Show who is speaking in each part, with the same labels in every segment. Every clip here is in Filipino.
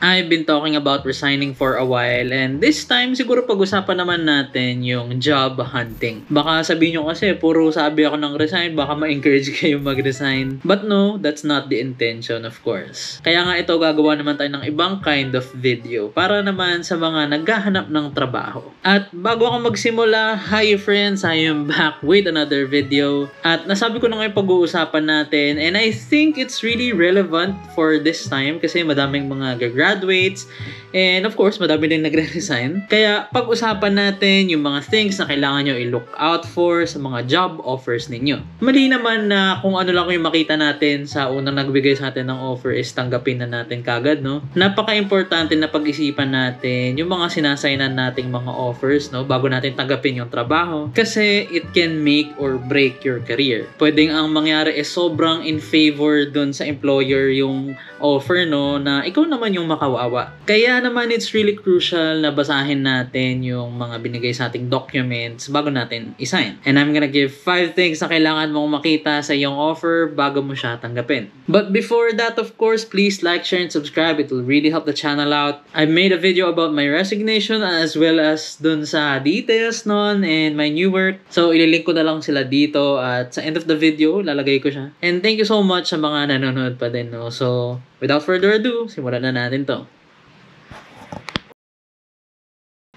Speaker 1: I've been talking about resigning for a while, and this time siguro pag-usapan naman natin yung job hunting. Baka sabihin nyo kasi puro sabi ako ng resign, baka ma-encourage kayo mag-resign. But no, that's not the intention, of course. Kaya nga ito, gagawa naman tayo ng ibang kind of video para naman sa mga naghahanap ng trabaho. At bago ako magsimula, hi friends, I am back with another video. At nasabi ko na ngayon pag-uusapan natin, and I think it's really relevant for this time kasi madaming mga graduates, and of course, madami din nagre-resign. Kaya pag-usapan natin yung mga things na kailangan nyo i-look out for sa mga job offers ninyo. Mali naman na kung ano lang yung makita natin sa unang nagbigay sa atin ng offer is tanggapin na natin kagad, no? Napaka-importante na pag-isipan natin yung mga sinasaynan nating mga offers, no? Bago natin tanggapin yung trabaho. Kasi it can make or break your career. Pwedeng ang mangyari is sobrang in favor dun sa employer yung offer, no? Na ikaw naman yung makawawa. Kaya naman it's really crucial na basahin natin yung mga binigay sa ating documents bago natin i-sign. And I'm gonna give 5 things na kailangan mong makita sa iyong offer bago mo siya tanggapin. But before that, of course, please like, share, and subscribe. It will really help the channel out. I made a video about my resignation as well as dun sa details nun and my new work. So, ililink ko na lang sila dito at sa end of the video, lalagay ko siya. And thank you so much sa mga nanonood pa din, no? So, without further ado, simulan na natin to.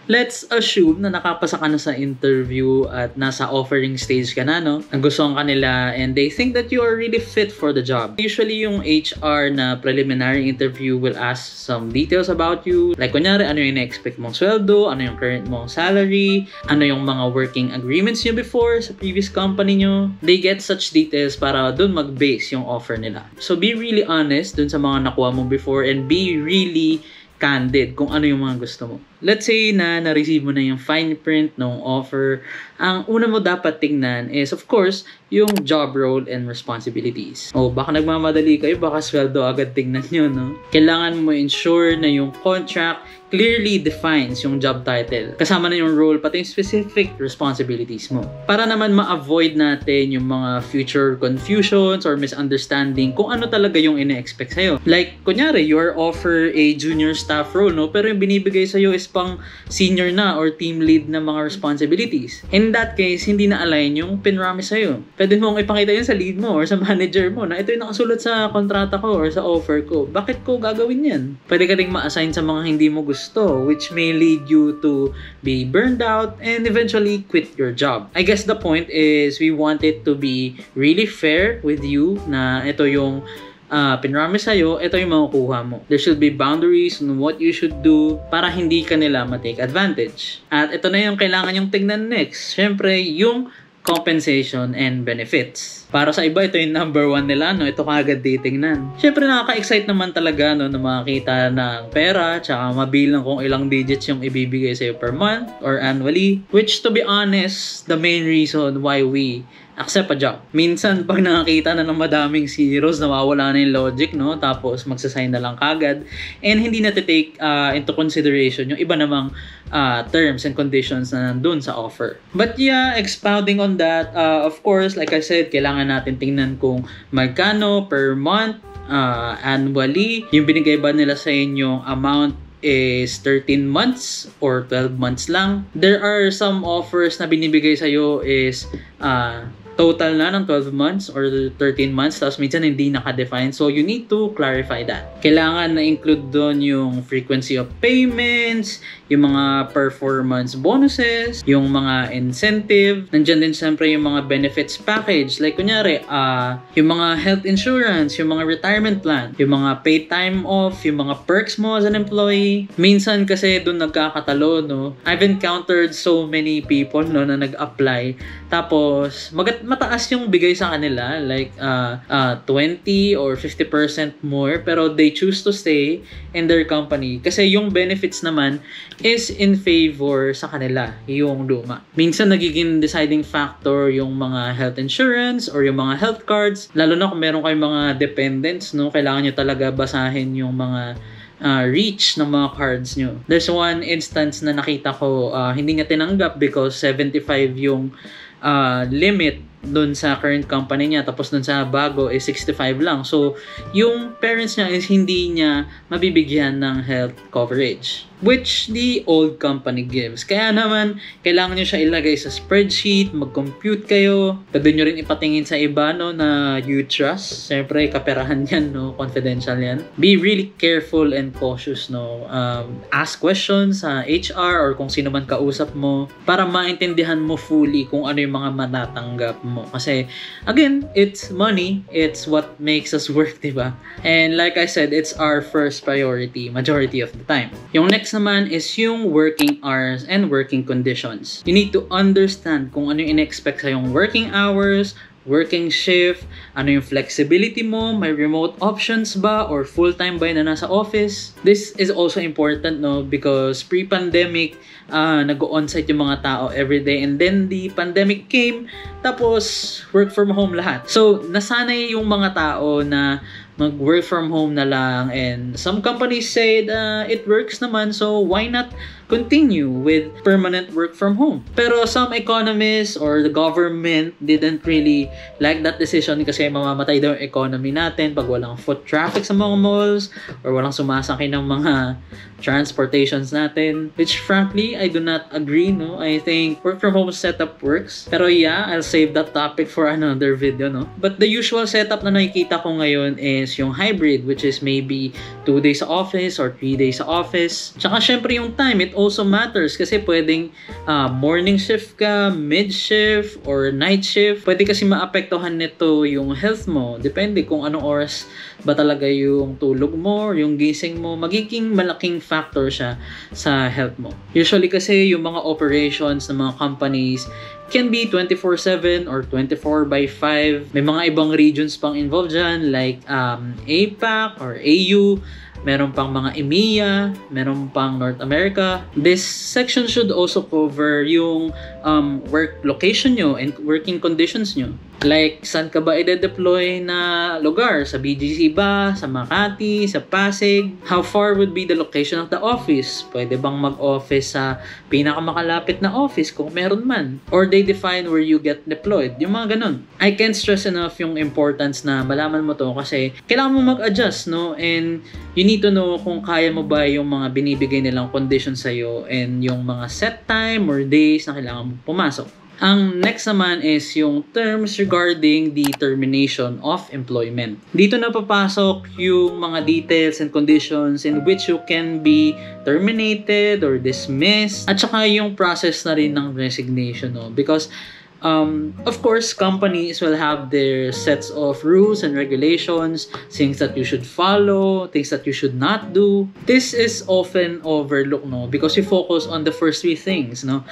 Speaker 1: Let's assume na nakapasa ka na sa interview at nasa offering stage ka na, no? Nagustuhan ka nila and they think that you are really fit for the job. Usually, yung HR na preliminary interview will ask some details about you. Like, kunyari, ano yung na-expect mong sweldo, ano yung current mong salary, ano yung mga working agreements nyo before sa previous company nyo. They get such details para dun mag-base yung offer nila. So, be really honest dun sa mga nakuha mo before and be really candid kung ano yung mga gusto mo. Let's say na na-receive mo na yung fine print ng offer. Ang una mo dapat tingnan is, of course, yung job role and responsibilities. O baka nagmamadali kayo, baka sweldo agad tingnan nyo, no? Kailangan mo ensure na yung contract clearly defines yung job title. Kasama na yung role, pati yung specific responsibilities mo. Para naman ma-avoid natin yung mga future confusions or misunderstanding kung ano talaga yung ina-expect sa'yo. Like, kunyari, you are offered a junior staff role, no? Pero yung binibigay sa'yo is pang senior na or team lead na mga responsibilities. In that case, hindi na-align yung pinramis sa'yo. Pwede mong ipakita yun sa lead mo or sa manager mo na ito yung nakasulat sa kontrata ko or sa offer ko. Bakit ko gagawin yan? Pwede ka rin ma-assign sa mga hindi mo gusto, which may lead you to be burned out and eventually quit your job. I guess the point is we want it to be really fair with you na ito yung pinramis sa'yo, ito yung makukuha mo. There should be boundaries on what you should do para hindi ka nila ma-take advantage. At ito na yung kailangan yung tignan next. Syempre, yung compensation and benefits. Para sa iba, ito yung number 1 nila, no? Ito kagad titingnan. Syempre, nakaka-excite naman talaga, no, na makakita ng pera, tsaka mabilang kung ilang digits yung ibibigay sa'yo per month or annually. Which, to be honest, the main reason why we accept a job. Minsan, pag nakakita na ng madaming zeros, nawawala na yung logic, no? Tapos, magsasign na lang kagad. And hindi na take into consideration yung iba namang terms and conditions na nandun sa offer. But yeah, expounding on that, of course, like I said, kailangan natin tingnan kung magkano per month, annually, yung binigay ba nila sa inyong amount is 13 months or 12 months lang. There are some offers na binibigay sa'yo is total na ng 12 months or 13 months, tapos minsan hindi naka-define. So, you need to clarify that. Kailangan na-include doon yung frequency of payments, yung mga performance bonuses, yung mga incentive. Nandiyan din siyempre yung mga benefits package. Like, kunyari, yung mga health insurance, yung mga retirement plan, yung mga paid time off, yung mga perks mo as an employee. Minsan kasi doon nagkakatalo, no? I've encountered so many people, no, na nag-apply. Tapos, mataas yung bigay sa kanila, like 20 or 50% more, pero they choose to stay in their company. Kasi yung benefits naman is in favor sa kanila, yung luma. Minsan nagiging deciding factor yung mga health insurance or yung mga health cards, lalo na kung meron kayong mga dependents, no? Kailangan nyo talaga basahin yung mga reach ng mga cards nyo. There's one instance na nakita ko, hindi niya tinanggap because 75 yung limit dun sa current company niya, tapos dun sa bago is 65 lang. So, yung parents niya is hindi niya mabibigyan ng health coverage, which the old company gives. Kaya naman, kailangan nyo siya ilagay sa spreadsheet, mag-compute kayo. Pwede nyo rin ipatingin sa iba, no, na you trust. Siyempre, kaperahan yan, no, confidential yan. Be really careful and cautious, no. Ask questions sa HR or kung sino man kausap mo para maintindihan mo fully kung ano yung mga matatanggap mo. Kasi, again, it's money. It's what makes us work, diba? And like I said, it's our first priority majority of the time. Yung next naman is yung working hours and working conditions. You need to understand kung ano yung in-expect sa yung working hours, working shift, ano yung flexibility mo, may remote options ba, or full-time ba na nasa office. This is also important, no, because pre-pandemic, nag-on-site yung mga tao everyday, and then the pandemic came, tapos work from home lahat. So, nasanay yung mga tao na mag-work from home na lang, and some companies said it works naman, so why not continue with permanent work from home? Pero some economists or the government didn't really like that decision kasi mamamatay daw yung economy natin pag walang foot traffic sa mga malls or walang sumasakay ng mga transportations natin, which frankly I do not agree, no. I think work from home setup works, pero yeah, I'll save that topic for another video, no. But the usual setup na nakikita ko ngayon is yung hybrid, which is maybe 2 days sa office or 3 days sa office. Tsaka syempre yung time, it also matters kasi pwedeng morning shift ka, mid shift, or night shift. Pwede kasi maapektuhan nito yung health mo. Depende kung anong oras ba talaga yung tulog mo, yung gising mo. Magiging malaking factor siya sa health mo. Usually kasi yung mga operations ng mga companies can be 24/7 or 24/5. May mga ibang regions pang involved dyan like APAC or AU. Meron pang mga EMEA, meron pang North America. This section should also cover yung work location nyo and working conditions nyo. Like, saan ka ba i-deploy na lugar? Sa BGC ba? Sa Makati? Sa Pasig? How far would be the location of the office? Pwede bang mag-office sa pinakamakalapit na office kung meron man? Or they define where you get deployed? Yung mga ganun. I can't stress enough yung importance na malaman mo to kasi kailangan mo mag-adjust, no? And you need to know kung kaya mo ba yung mga binibigay nilang conditions sa'yo and yung mga set time or days na kailangan mo pumasok. Ang next naman is yung terms regarding the termination of employment. Dito na papasok yung mga details and conditions in which you can be terminated or dismissed, at saka yung process na rin ng resignation, no? Because of course, companies will have their sets of rules and regulations, things that you should follow, things that you should not do. This is often overlooked, no? Because you focus on the first 3 things, no?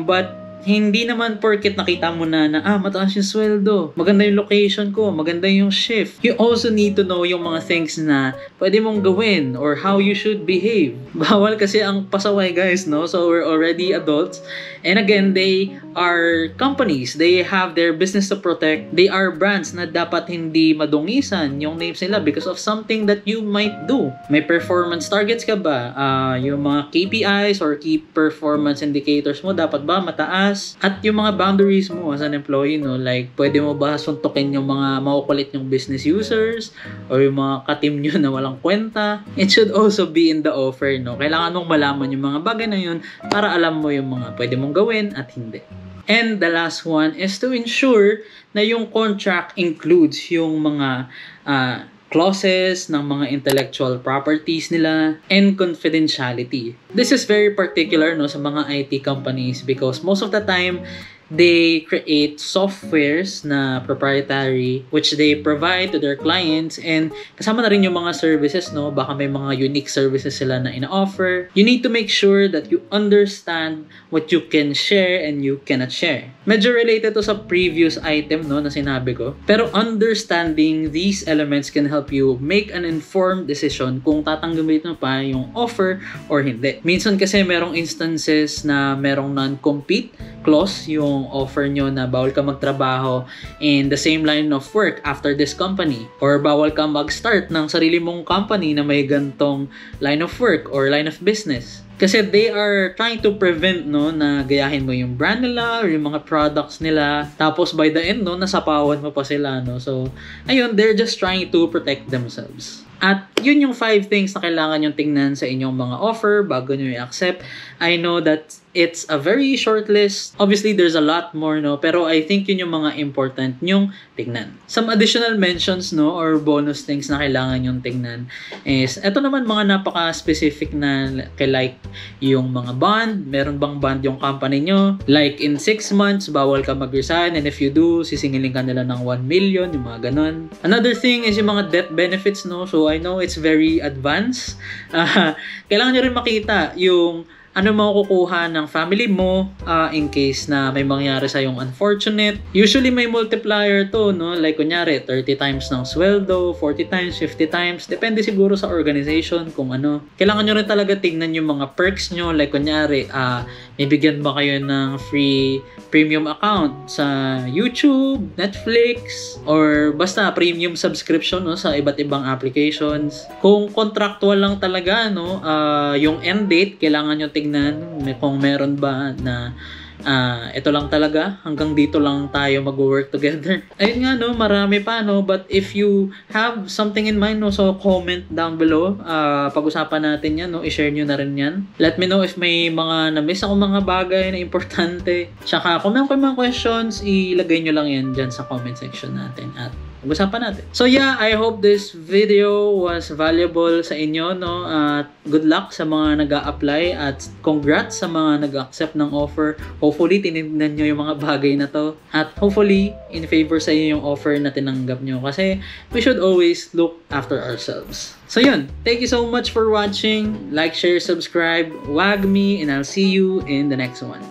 Speaker 1: But hindi naman porket nakita mo na mataas yung sweldo, maganda yung location ko, maganda yung shift. You also need to know yung mga things na pwede mong gawin or how you should behave. Bawal kasi ang pasaway, guys, no? So we're already adults. And again, they are companies. They have their business to protect. They are brands na dapat hindi madungisan yung names nila because of something that you might do. May performance targets ka ba? Yung mga KPIs or key performance indicators mo, dapat ba mataas? At yung mga boundaries mo as an employee, no? Like, pwede mo ba suntukin yung mga makukulit yung business users or yung mga ka-team nyo na walang kwenta? It should also be in the offer, no? Kailangan mong malaman yung mga bagay na yun para alam mo yung mga pwede mong gawin at hindi. And the last one is to ensure na yung contract includes yung mga clauses ng mga intellectual properties nila and confidentiality. This is very particular, no, sa mga IT companies because most of the time they create softwares na proprietary which they provide to their clients, and kasama na rin yung mga services, no? Baka may mga unique services sila na ina-offer. You need to make sure that you understand what you can share and you cannot share. Medyo related to sa previous item, no, na sinabi ko. Pero understanding these elements can help you make an informed decision kung tatanggapin mo pa yung offer or hindi. Minsan kasi merong instances na merong non-compete clause yung yung offer nyo na bawal ka magtrabaho in the same line of work after this company, or bawal ka mag-start ng sarili mong company na may gantong line of work or line of business. Kasi they are trying to prevent, no, na gayahin mo yung brand nila or yung mga products nila. Tapos by the end, no, nasapawan mo pa sila, no. So, ayun, they're just trying to protect themselves. At yun yung 5 things na kailangan yung tingnan sa inyong mga offer bago nyo i-accept. I know that it's a very short list. Obviously, there's a lot more, no? Pero I think yun yung mga important nyong tingnan. Some additional mentions, no, or bonus things na kailangan yung tingnan is, eto naman mga napaka-specific na like yung mga bond. Meron bang bond yung company nyo? Like in 6 months, bawal ka mag-resign, and if you do, sisingilin ka nila ng 1 million, yung mga ganon. Another thing is yung mga death benefits, no? So, I know it's very advanced. Kailangan nyo rin makita yung ano makukuha ng family mo in case na may mangyari sa yung unfortunate. Usually may multiplier to, no? Like kunyari 30 times ng sweldo, 40 times, 50 times, depende siguro sa organization kung ano. Kailangan nyo rin talaga tingnan yung mga perks nyo, like kunyari may bigyan ba kayo ng free premium account sa YouTube, Netflix, or basta premium subscription, no, sa iba't ibang applications. Kung contractual lang talaga, no, yung end date kailangan nyo tingnan kung meron ba na ito lang talaga, hanggang dito lang tayo mag-work together. Ayun nga, no, marami pa, no, but if you have something in mind, no, so comment down below. Pag-usapan natin yan, no, i-share nyo na rin yan. Let me know if may mga na-miss ako mga bagay na importante. Tsaka kung may mga questions, ilagay nyo lang yan dyan sa comment section natin at pag-usapan natin. So yeah, I hope this video was valuable sa inyo, no? At good luck sa mga nag-a-apply at congrats sa mga nag-accept ng offer. Hopefully, tinignan nyo yung mga bagay na to. At hopefully, in favor sa inyo yung offer na tinanggap nyo. Kasi we should always look after ourselves. So yun, thank you so much for watching. Like, share, subscribe, wag me, and I'll see you in the next one.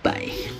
Speaker 1: Bye!